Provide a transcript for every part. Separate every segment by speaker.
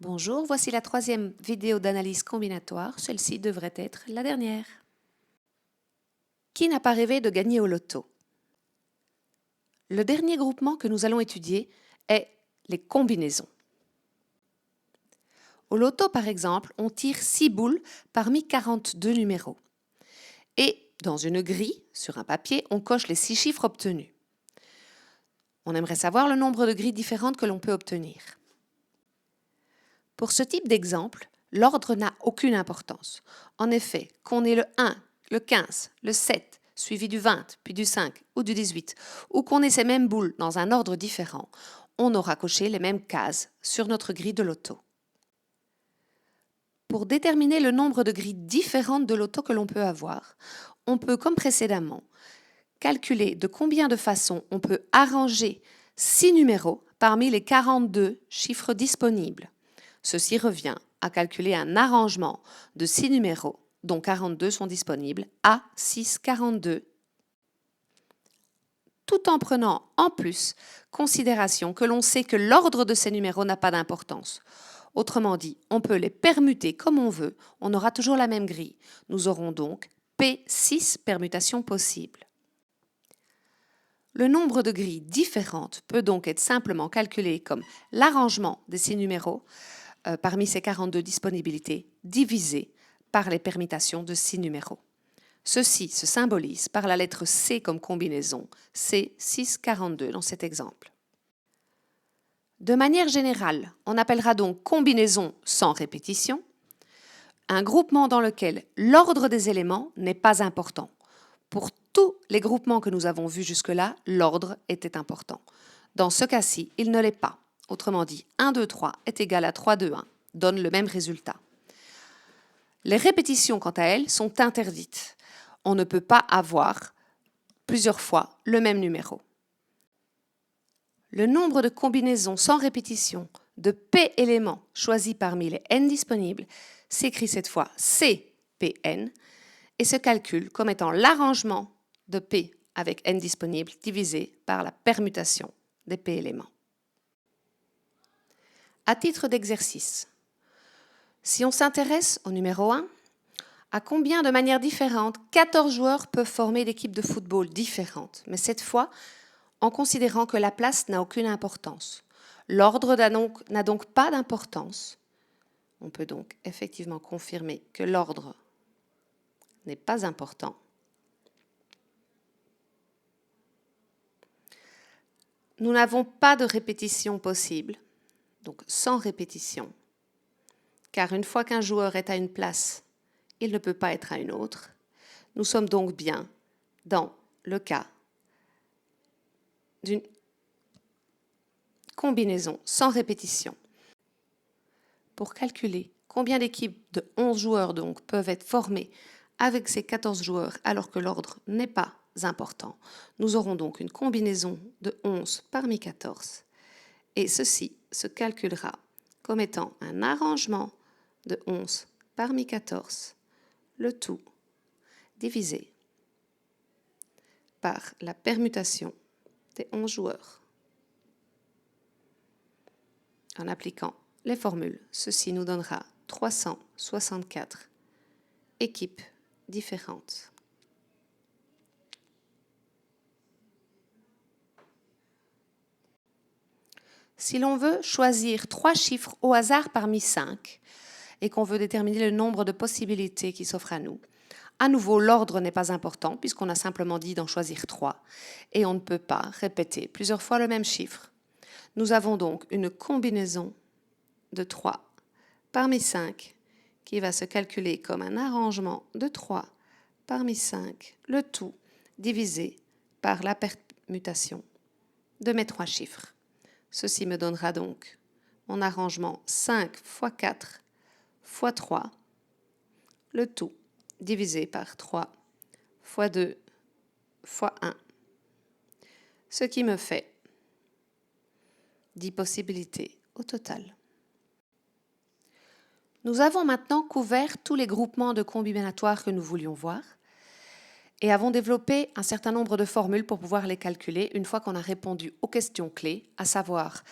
Speaker 1: Bonjour, voici la troisième vidéo d'analyse combinatoire. Celle-ci devrait être la dernière. Qui n'a pas rêvé de gagner au loto? Le dernier groupement que nous allons étudier est les combinaisons. Au loto, par exemple, on tire 6 boules parmi 42 numéros. Et dans une grille, sur un papier, on coche les 6 chiffres obtenus. On aimerait savoir le nombre de grilles différentes que l'on peut obtenir. Pour ce type d'exemple, l'ordre n'a aucune importance. En effet, qu'on ait le 1, le 15, le 7, suivi du 20, puis du 5 ou du 18, ou qu'on ait ces mêmes boules dans un ordre différent, on aura coché les mêmes cases sur notre grille de loto. Pour déterminer le nombre de grilles différentes de loto que l'on peut avoir, on peut, comme précédemment, calculer de combien de façons on peut arranger 6 numéros parmi les 42 chiffres disponibles. Ceci revient à calculer un arrangement de 6 numéros, dont 42 sont disponibles, à 6 42, tout en prenant en plus considération que l'on sait que l'ordre de ces numéros n'a pas d'importance. Autrement dit, on peut les permuter comme on veut, on aura toujours la même grille. Nous aurons donc P6 permutations possibles. Le nombre de grilles différentes peut donc être simplement calculé comme l'arrangement des 6 numéros parmi ces 42 disponibilités divisé par les permutations de 6 numéros. Ceci se symbolise par la lettre C comme combinaison, C642 dans cet exemple. De manière générale, on appellera donc combinaison sans répétition un groupement dans lequel l'ordre des éléments n'est pas important. Pour tous les groupements que nous avons vus jusque-là, l'ordre était important. Dans ce cas-ci, il ne l'est pas. Autrement dit, 1, 2, 3 est égal à 3, 2, 1, donne le même résultat. Les répétitions, quant à elles, sont interdites. On ne peut pas avoir plusieurs fois le même numéro. Le nombre de combinaisons sans répétition de P éléments choisis parmi les n disponibles s'écrit cette fois CPn et se calcule comme étant l'arrangement de P avec n disponibles divisé par la permutation des P éléments. À titre d'exercice, si on s'intéresse au numéro 1, à combien de manières différentes 14 joueurs peuvent former d'équipes de football différentes, mais cette fois en considérant que la place n'a aucune importance. L'ordre n'a donc pas d'importance. On peut donc effectivement confirmer que l'ordre n'est pas important. Nous n'avons pas de répétition possible, donc sans répétition, car une fois qu'un joueur est à une place, il ne peut pas être à une autre. Nous sommes donc bien dans le cas d'une combinaison sans répétition. Pour calculer combien d'équipes de 11 joueurs donc peuvent être formées avec ces 14 joueurs alors que l'ordre n'est pas important, nous aurons donc une combinaison de 11 parmi 14 et ceci se calculera comme étant un arrangement de 11 parmi 14, le tout divisé par la permutation des 11 joueurs. En appliquant les formules, ceci nous donnera 364 équipes différentes. Si l'on veut choisir 3 chiffres au hasard parmi 5 et qu'on veut déterminer le nombre de possibilités qui s'offrent à nous, à nouveau, l'ordre n'est pas important puisqu'on a simplement dit d'en choisir 3 et on ne peut pas répéter plusieurs fois le même chiffre. Nous avons donc une combinaison de 3 parmi 5 qui va se calculer comme un arrangement de 3 parmi 5, le tout divisé par la permutation de mes 3 chiffres. Ceci me donnera donc mon arrangement 5 fois 4 fois 3, le tout divisé par 3 fois 2 fois 1, ce qui me fait 10 possibilités au total. Nous avons maintenant couvert tous les groupements de combinatoires que nous voulions voir et avons développé un certain nombre de formules pour pouvoir les calculer une fois qu'on a répondu aux questions clés, à savoir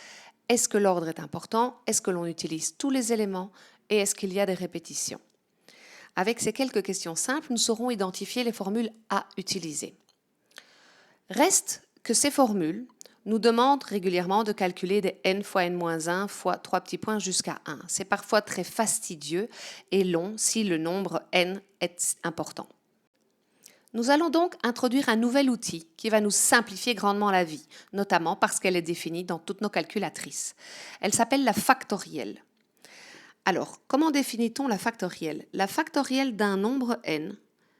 Speaker 1: Est-ce que l'ordre est important? Est-ce que l'on utilise tous les éléments? Et est-ce qu'il y a des répétitions? Avec ces quelques questions simples, nous saurons identifier les formules à utiliser. Reste que ces formules nous demandent régulièrement de calculer des n fois n-1 fois 3 petits points jusqu'à 1. C'est parfois très fastidieux et long si le nombre n est important. Nous allons donc introduire un nouvel outil qui va nous simplifier grandement la vie, notamment parce qu'elle est définie dans toutes nos calculatrices. Elle s'appelle la factorielle. Alors, comment définit-on la factorielle? La factorielle d'un nombre n,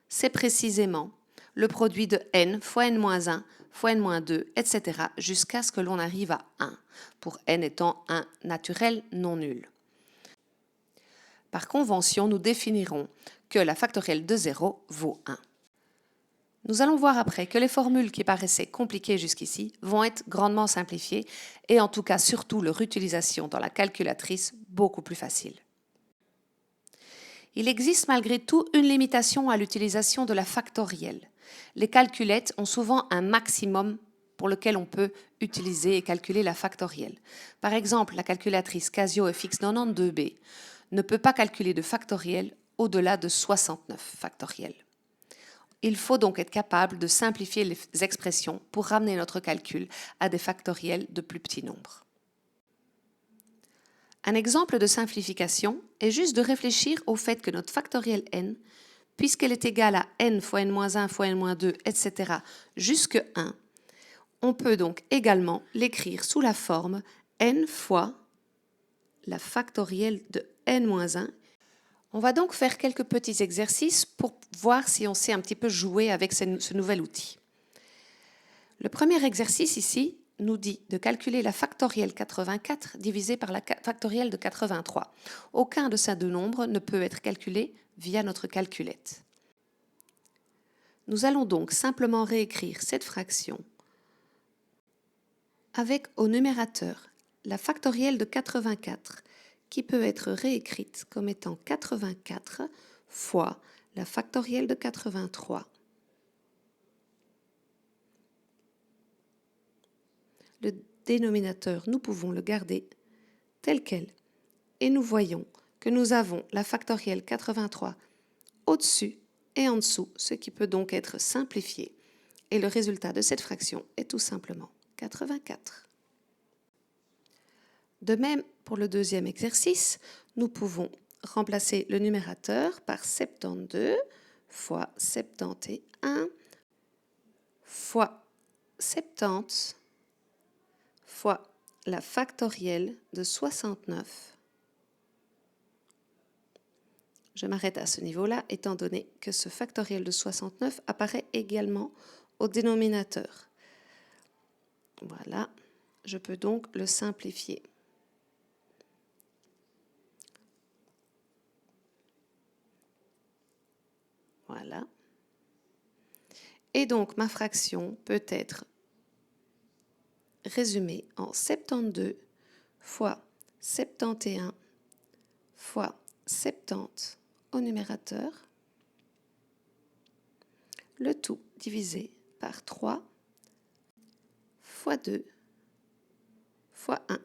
Speaker 1: c'est précisément le produit de n fois n-1 fois n-2, etc. jusqu'à ce que l'on arrive à 1, pour n étant un naturel non nul. Par convention, nous définirons que la factorielle de 0 vaut 1. Nous allons voir après que les formules qui paraissaient compliquées jusqu'ici vont être grandement simplifiées et en tout cas surtout leur utilisation dans la calculatrice beaucoup plus facile. Il existe malgré tout une limitation à l'utilisation de la factorielle. Les calculettes ont souvent un maximum pour lequel on peut utiliser et calculer la factorielle. Par exemple, la calculatrice Casio FX92B ne peut pas calculer de factorielle au-delà de 69 factoriels. Il faut donc être capable de simplifier les expressions pour ramener notre calcul à des factoriels de plus petits nombres. Un exemple de simplification est juste de réfléchir au fait que notre factorielle n, puisqu'elle est égale à n fois n-1 fois n-2, etc., jusque 1, on peut donc également l'écrire sous la forme n fois la factorielle de n-1. On va donc faire quelques petits exercices pour voir si on sait un petit peu jouer avec ce nouvel outil. Le premier exercice ici nous dit de calculer la factorielle 84 divisée par la factorielle de 83. Aucun de ces deux nombres ne peut être calculé via notre calculette. Nous allons donc simplement réécrire cette fraction avec au numérateur la factorielle de 84 qui peut être réécrite comme étant 84 fois la factorielle de 83. Le dénominateur, nous pouvons le garder tel quel. Et nous voyons que nous avons la factorielle 83 au-dessus et en dessous, ce qui peut donc être simplifié. Et le résultat de cette fraction est tout simplement 84. De même, pour le deuxième exercice, nous pouvons remplacer le numérateur par 72 fois 71 fois 70 fois la factorielle de 69. Je m'arrête à ce niveau-là, étant donné que ce factoriel de 69 apparaît également au dénominateur. Voilà, je peux donc le simplifier. Voilà. Et donc, ma fraction peut être résumée en 72 fois 71 fois 70 au numérateur, le tout divisé par 3 fois 2 fois 1,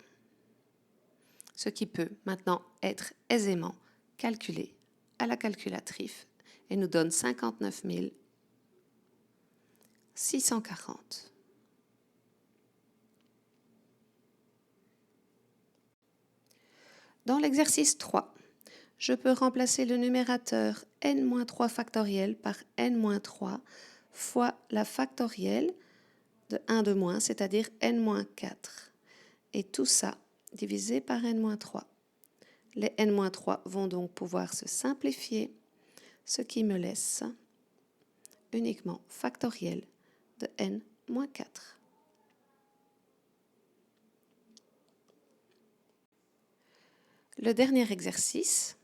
Speaker 1: ce qui peut maintenant être aisément calculé à la calculatrice et nous donne 59 640. Dans l'exercice 3, je peux remplacer le numérateur n-3 factoriel par n-3 fois la factorielle de 1 de moins, c'est-à-dire n-4. Et tout ça divisé par n-3. Les n-3 vont donc pouvoir se simplifier, ce qui me laisse uniquement factoriel de n-4. Le dernier exercice,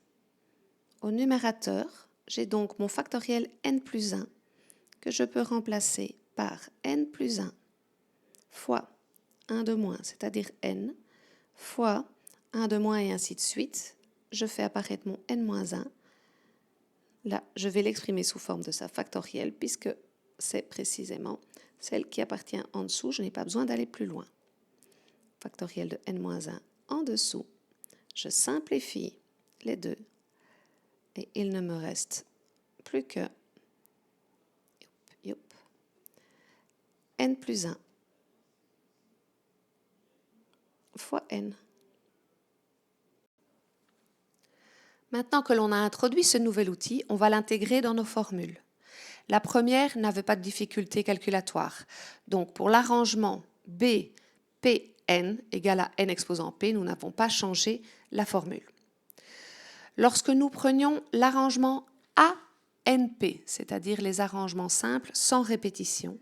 Speaker 1: au numérateur, j'ai donc mon factoriel n plus 1 que je peux remplacer par n plus 1 fois 1 de moins, c'est-à-dire n, fois 1 de moins et ainsi de suite. Je fais apparaître mon n-1. Là, je vais l'exprimer sous forme de sa factorielle puisque c'est précisément celle qui appartient en dessous. Je n'ai pas besoin d'aller plus loin. factoriel de n-1 en dessous. Je simplifie les deux et il ne me reste plus que n plus 1 fois n. Maintenant que l'on a introduit ce nouvel outil, on va l'intégrer dans nos formules. La première n'avait pas de difficulté calculatoire. Donc pour l'arrangement B, P, n égale à n exposant P, nous n'avons pas changé la formule. Lorsque nous prenions l'arrangement ANP, c'est-à-dire les arrangements simples sans répétition,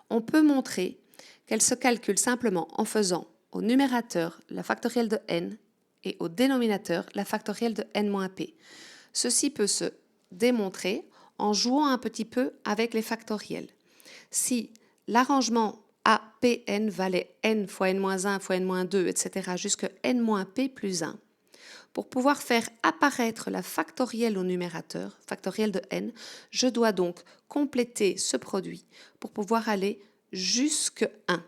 Speaker 1: on peut montrer qu'elle se calcule simplement en faisant au numérateur la factorielle de n et au dénominateur la factorielle de n-p. Ceci peut se démontrer en jouant un petit peu avec les factoriels. Si l'arrangement APN valait n fois n-1 fois n-2, etc. jusqu'à n-p plus 1, pour pouvoir faire apparaître la factorielle au numérateur, factorielle de n, je dois donc compléter ce produit pour pouvoir aller jusqu'à 1.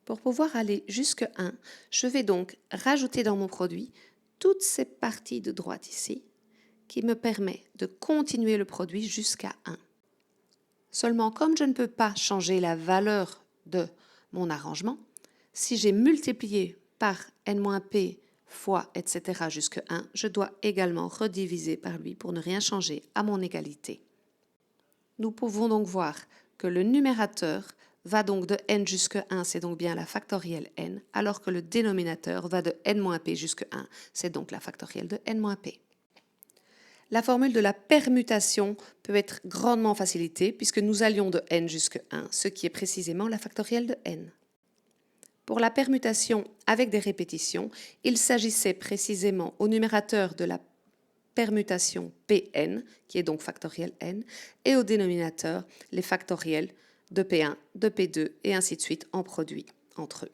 Speaker 1: Pour pouvoir aller jusqu'à 1, je vais donc rajouter dans mon produit toutes ces parties de droite ici qui me permet de continuer le produit jusqu'à 1. Seulement, comme je ne peux pas changer la valeur de mon arrangement, si j'ai multiplié par n-p fois, etc. jusqu'à 1, je dois également rediviser par lui pour ne rien changer à mon égalité. Nous pouvons donc voir que le numérateur va donc de n jusqu'à 1, c'est donc bien la factorielle n, alors que le dénominateur va de n-p jusqu'à 1, c'est donc la factorielle de n-p. La formule de la permutation peut être grandement facilitée puisque nous allions de n jusqu'à 1, ce qui est précisément la factorielle de n. Pour la permutation avec des répétitions, il s'agissait précisément au numérateur de la permutation Pn, qui est donc factorielle n, et au dénominateur les factoriels de P1, de P2 et ainsi de suite en produit entre eux.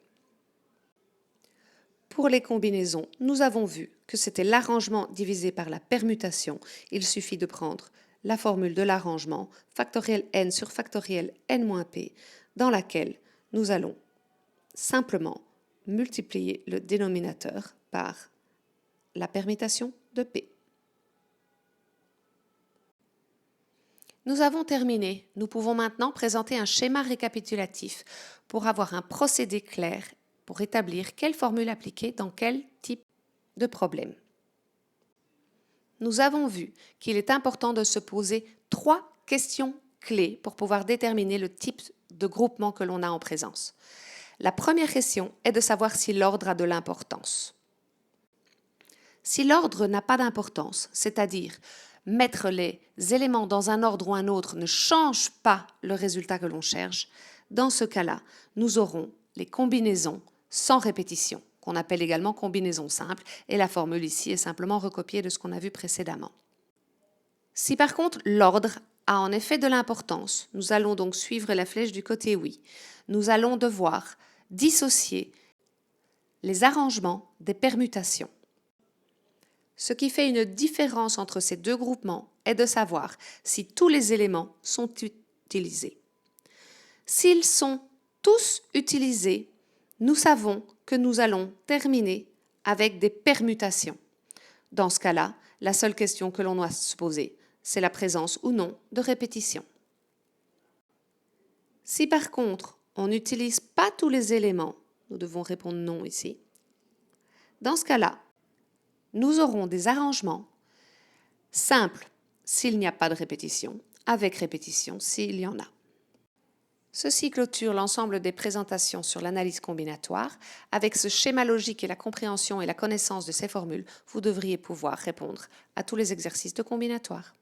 Speaker 1: Pour les combinaisons, nous avons vu que c'était l'arrangement divisé par la permutation. Il suffit de prendre la formule de l'arrangement factoriel n sur factoriel n-p, dans laquelle nous allons simplement multiplier le dénominateur par la permutation de P. Nous avons terminé. Nous pouvons maintenant présenter un schéma récapitulatif pour avoir un procédé clair pour établir quelle formule appliquer dans quel type de problème. Nous avons vu qu'il est important de se poser 3 questions clés pour pouvoir déterminer le type de groupement que l'on a en présence. La première question est de savoir si l'ordre a de l'importance. Si l'ordre n'a pas d'importance, c'est-à-dire mettre les éléments dans un ordre ou un autre ne change pas le résultat que l'on cherche, dans ce cas-là, nous aurons les combinaisons sans répétition, qu'on appelle également combinaisons simples, et la formule ici est simplement recopiée de ce qu'on a vu précédemment. Si par contre l'ordre a en effet de l'importance, nous allons donc suivre la flèche du côté oui. Nous allons devoir dissocier les arrangements des permutations. Ce qui fait une différence entre ces deux groupements est de savoir si tous les éléments sont utilisés. S'ils sont tous utilisés, nous savons que nous allons terminer avec des permutations. Dans ce cas-là, la seule question que l'on doit se poser, c'est la présence ou non de répétition. Si par contre, on n'utilise pas tous les éléments, nous devons répondre non ici. Dans ce cas-là, nous aurons des arrangements simples s'il n'y a pas de répétition, avec répétition s'il y en a. Ceci clôture l'ensemble des présentations sur l'analyse combinatoire. Avec ce schéma logique et la compréhension et la connaissance de ces formules, vous devriez pouvoir répondre à tous les exercices de combinatoire.